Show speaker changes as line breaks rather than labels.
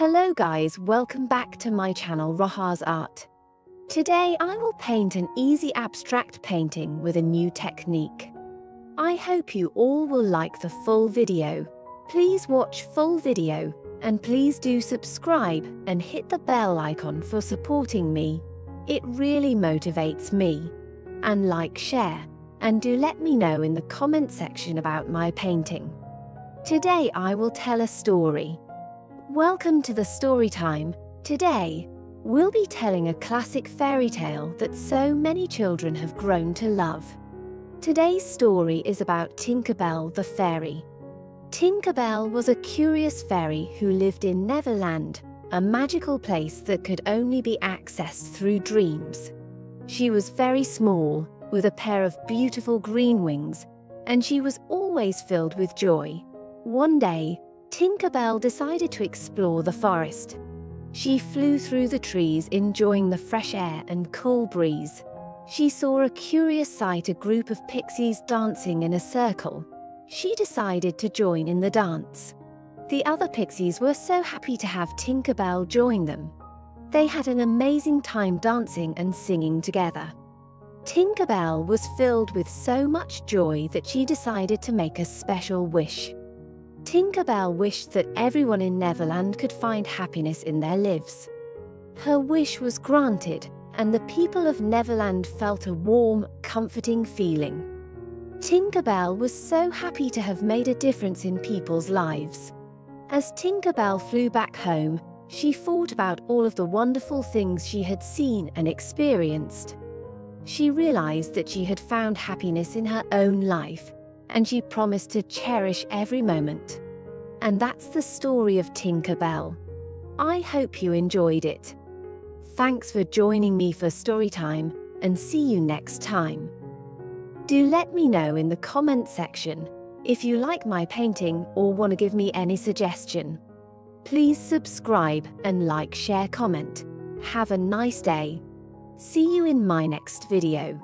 Hello guys, welcome back to my channel Rahaz Art. Today I will paint an easy abstract painting with a new technique. I hope you all will like the full video. Please watch full video and please do subscribe and hit the bell icon for supporting me. It really motivates me. And like, share, and do let me know in the comment section about my painting. Today I will tell a story. Welcome to the Storytime. Today, we'll be telling a classic fairy tale that so many children have grown to love. Today's story is about Tinker Bell the fairy. Tinker Bell was a curious fairy who lived in Neverland, a magical place that could only be accessed through dreams. She was very small, with a pair of beautiful green wings, and she was always filled with joy. One day, Tinker Bell decided to explore the forest. She flew through the trees, enjoying the fresh air and cool breeze. She saw a curious sight: a group of pixies dancing in a circle. She decided to join in the dance. The other pixies were so happy to have Tinker Bell join them. They had an amazing time dancing and singing together. Tinker Bell was filled with so much joy that she decided to make a special wish. Tinker Bell wished that everyone in Neverland could find happiness in their lives. Her wish was granted, and the people of Neverland felt a warm, comforting feeling. Tinker Bell was so happy to have made a difference in people's lives. As Tinker Bell flew back home, she thought about all of the wonderful things she had seen and experienced. She realized that she had found happiness in her own life, and she promised to cherish every moment. And that's the story of Tinker Bell. I hope you enjoyed it. Thanks for joining me for Storytime, and see you next time. Do let me know in the comment section if you like my painting or want to give me any suggestion. Please subscribe and like, share, comment. Have a nice day. See you in my next video.